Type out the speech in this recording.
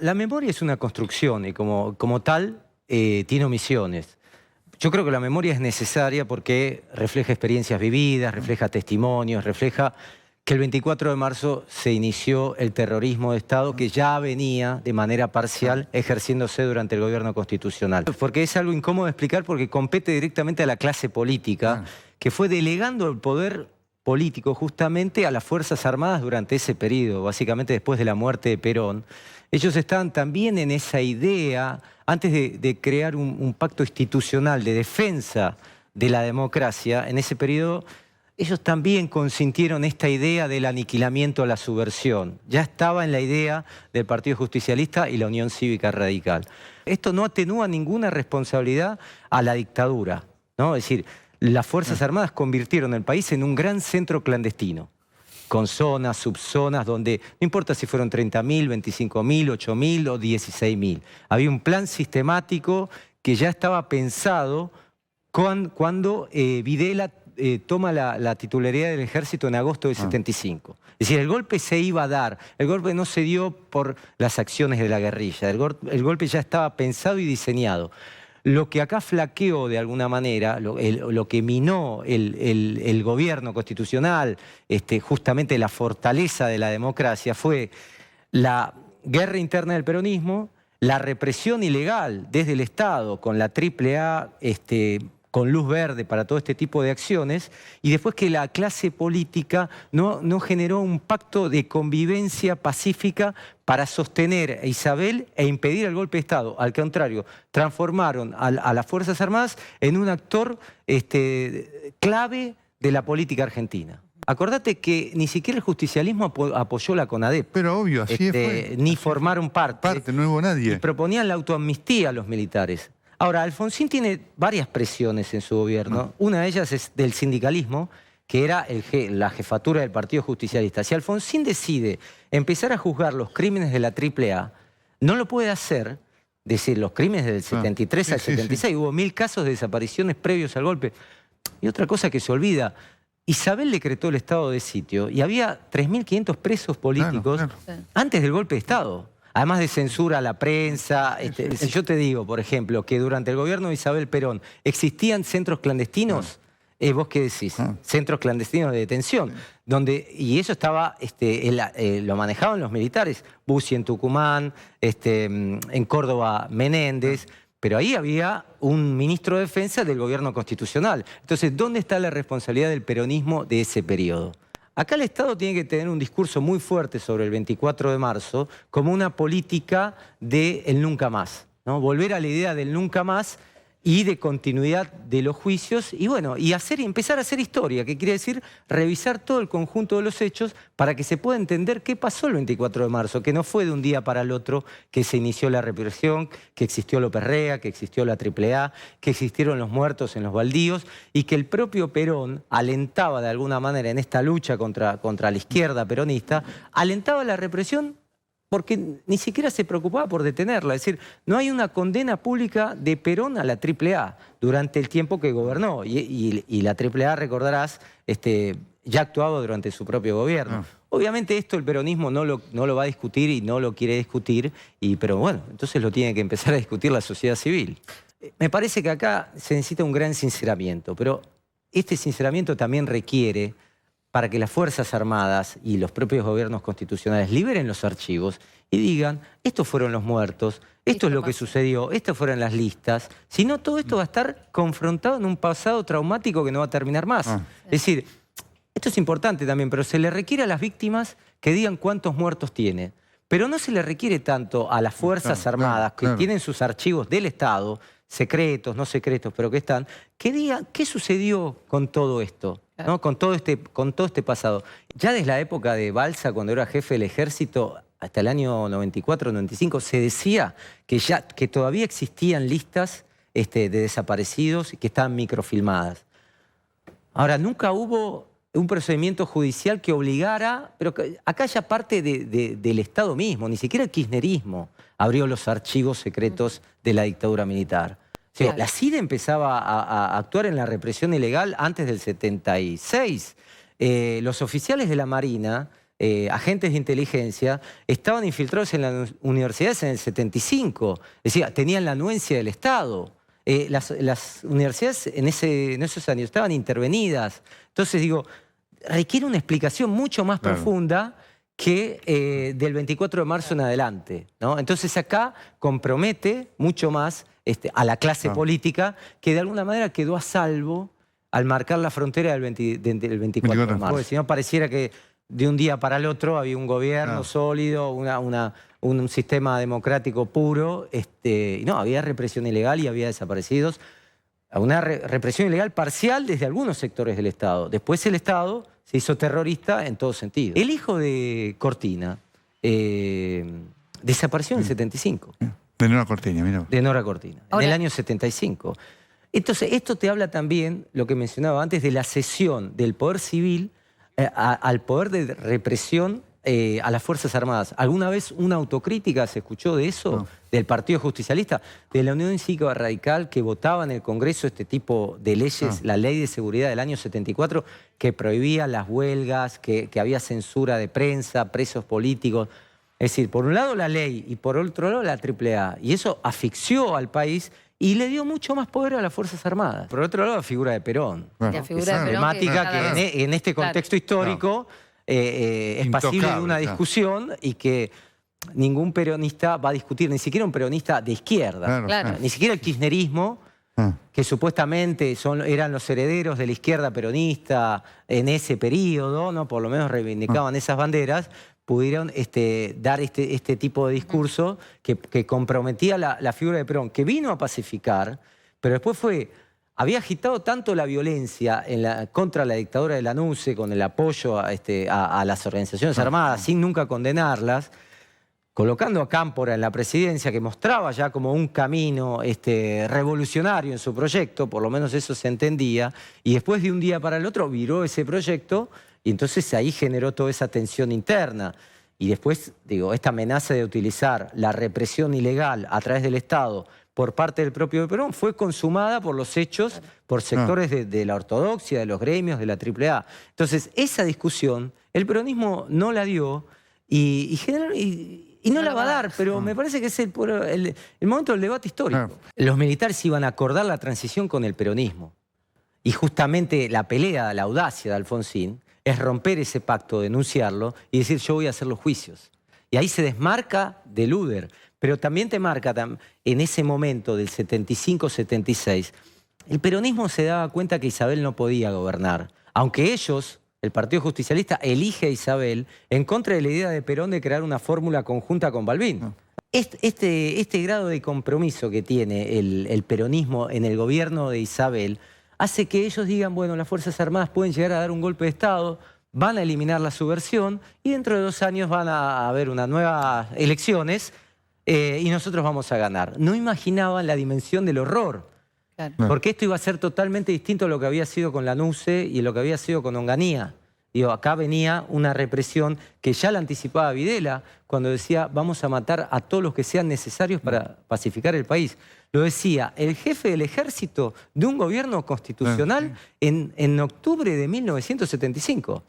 La memoria es una construcción y como tal tiene omisiones. Yo creo que la memoria es necesaria porque refleja experiencias vividas, refleja testimonios, refleja que el 24 de marzo se inició el terrorismo de Estado que ya venía de manera parcial ejerciéndose durante el gobierno constitucional. Porque es algo incómodo de explicar porque compete directamente a la clase política que fue delegando el poder político justamente a las Fuerzas Armadas durante ese periodo, básicamente después de la muerte de Perón. Ellos estaban también en esa idea, antes de crear un pacto institucional de defensa de la democracia, en ese periodo ellos también consintieron esta idea del aniquilamiento a la subversión. Ya estaba en la idea del Partido Justicialista y la Unión Cívica Radical. Esto no atenúa ninguna responsabilidad a la dictadura, ¿no? Es decir, las Fuerzas Armadas convirtieron el país en un gran centro clandestino, con zonas, subzonas, donde no importa si fueron 30.000, 25.000, 8.000 o 16.000. Había un plan sistemático que ya estaba pensado cuando Videla toma la titularidad del ejército en agosto del 75. Es decir, el golpe se iba a dar, el golpe no se dio por las acciones de la guerrilla, el golpe ya estaba pensado y diseñado. Lo que acá flaqueó de alguna manera, lo que minó el gobierno constitucional, justamente la fortaleza de la democracia, fue la guerra interna del peronismo, la represión ilegal desde el Estado con la AAA, con luz verde para todo este tipo de acciones, y después que la clase política no generó un pacto de convivencia pacífica para sostener a Isabel e impedir el golpe de Estado. Al contrario, transformaron a las Fuerzas Armadas en un actor clave de la política argentina. Acordate que ni siquiera el justicialismo apoyó la CONADEP. Pero obvio, así fue. Ni formaron parte. No hubo nadie. Y proponían la autoamnistía a los militares. Ahora, Alfonsín tiene varias presiones en su gobierno. Una de ellas es del sindicalismo, que era la jefatura del Partido Justicialista. Si Alfonsín decide empezar a juzgar los crímenes de la AAA, no lo puede hacer, decir, los crímenes del 73 al 76. Hubo 1000 casos de desapariciones previos al golpe. Y otra cosa que se olvida, Isabel decretó el estado de sitio y había 3.500 presos políticos antes del golpe de Estado. Además de censura a la prensa. Si yo te digo, por ejemplo, que durante el gobierno de Isabel Perón existían centros clandestinos, ¿vos qué decís? Centros clandestinos de detención. Y eso estaba, lo manejaban los militares. Bussi en Tucumán, en Córdoba Menéndez. Pero ahí había un ministro de Defensa del gobierno constitucional. Entonces, ¿dónde está la responsabilidad del peronismo de ese periodo? Acá el Estado tiene que tener un discurso muy fuerte sobre el 24 de marzo como una política del nunca más, ¿no? Volver a la idea del nunca más y de continuidad de los juicios y bueno, y empezar a hacer historia, que quiere decir revisar todo el conjunto de los hechos para que se pueda entender qué pasó el 24 de marzo, que no fue de un día para el otro que se inició la represión, que existió López Rega, que existió la AAA, que existieron los muertos en los baldíos y que el propio Perón alentaba de alguna manera en esta lucha contra la izquierda peronista, alentaba la represión porque ni siquiera se preocupaba por detenerla. Es decir, no hay una condena pública de Perón a la AAA durante el tiempo que gobernó. Y la AAA, recordarás, ya actuaba durante su propio gobierno. Obviamente esto el peronismo no lo va a discutir y no lo quiere discutir, pero bueno, entonces lo tiene que empezar a discutir la sociedad civil. Me parece que acá se necesita un gran sinceramiento, pero este sinceramiento también requiere, para que las Fuerzas Armadas y los propios gobiernos constitucionales liberen los archivos y digan, estos fueron los muertos, esto es lo que sucedió, estas fueron las listas. Si no, todo esto va a estar confrontado en un pasado traumático que no va a terminar más. Es decir, esto es importante también, pero se le requiere a las víctimas que digan cuántos muertos tiene. Pero no se le requiere tanto a las Fuerzas Armadas, que tienen sus archivos del Estado, secretos, no secretos, pero que están, que digan qué sucedió con todo esto, ¿no? Con todo este pasado. Ya desde la época de Balsa, cuando era jefe del ejército, hasta el año 94, 95, se decía que todavía existían listas de desaparecidos que estaban microfilmadas. Ahora, nunca hubo un procedimiento judicial que obligara, pero acá ya parte del Estado mismo, ni siquiera el kirchnerismo abrió los archivos secretos de la dictadura militar. O sea, la CIDE empezaba a actuar en la represión ilegal antes del 76. Los oficiales de la Marina agentes de inteligencia estaban infiltrados en las universidades en el 75. Es decir, tenían la anuencia del Estado. Las universidades en esos años estaban intervenidas. Entonces, digo, requiere una explicación mucho más profunda que del 24 de marzo en adelante, ¿no? Entonces acá compromete mucho más a la clase política, que de alguna manera quedó a salvo al marcar la frontera del 24 de marzo. Porque si no, pareciera que de un día para el otro había un gobierno sólido, un sistema democrático puro, y no, había represión ilegal y había desaparecidos. Una represión ilegal parcial desde algunos sectores del Estado. Después el Estado se hizo terrorista en todo sentido. El hijo de Cortina desapareció en el 75. De Nora Cortina, mira. De Nora Cortina, en el año 75. Entonces, esto te habla también, lo que mencionaba antes, de la cesión del poder civil al poder de represión a las Fuerzas Armadas. ¿Alguna vez una autocrítica se escuchó de eso? No. Del Partido Justicialista, de la Unión Cívica Radical, que votaba en el Congreso este tipo de leyes, la Ley de Seguridad del año 74, que prohibía las huelgas, que había censura de prensa, presos políticos. Es decir, por un lado la ley y por otro lado la AAA. Y eso asfixió al país y le dio mucho más poder a las Fuerzas Armadas. Por otro lado, la figura de Perón. La figura de Perón que en este contexto histórico es pasible de una discusión y que ningún peronista va a discutir, ni siquiera un peronista de izquierda. Ni siquiera el kirchnerismo, que supuestamente eran los herederos de la izquierda peronista en ese periodo, ¿no? Por lo menos reivindicaban esas banderas, pudieron dar este tipo de discurso que comprometía la figura de Perón, que vino a pacificar, pero después había agitado tanto la violencia contra la dictadura de Lanusse, con el apoyo a las organizaciones armadas, sin nunca condenarlas, colocando a Cámpora en la presidencia, que mostraba ya como un camino revolucionario en su proyecto, por lo menos eso se entendía, y después de un día para el otro viró ese proyecto, y entonces ahí generó toda esa tensión interna. Y después, digo, esta amenaza de utilizar la represión ilegal a través del Estado por parte del propio Perón fue consumada por los hechos, por sectores de la ortodoxia, de los gremios, de la AAA. Entonces, esa discusión, el peronismo no la dio y no la va a dar, pero me parece que es el momento del debate histórico. Los militares iban a acordar la transición con el peronismo. Y justamente la pelea, la audacia de Alfonsín es romper ese pacto, denunciarlo y decir yo voy a hacer los juicios. Y ahí se desmarca de Luder, pero también te marca en ese momento del 75-76, el peronismo se daba cuenta que Isabel no podía gobernar, aunque ellos, el Partido Justicialista, elige a Isabel en contra de la idea de Perón de crear una fórmula conjunta con Balbín. Este grado de compromiso que tiene el peronismo en el gobierno de Isabel hace que ellos digan, bueno, las Fuerzas Armadas pueden llegar a dar un golpe de Estado, van a eliminar la subversión y dentro de 2 años van a haber unas nuevas elecciones y nosotros vamos a ganar. No imaginaban la dimensión del horror, porque esto iba a ser totalmente distinto a lo que había sido con Lanusse y lo que había sido con Onganía. Digo, acá venía una represión que ya la anticipaba Videla cuando decía vamos a matar a todos los que sean necesarios para pacificar el país. Lo decía el jefe del ejército de un gobierno constitucional en octubre de 1975.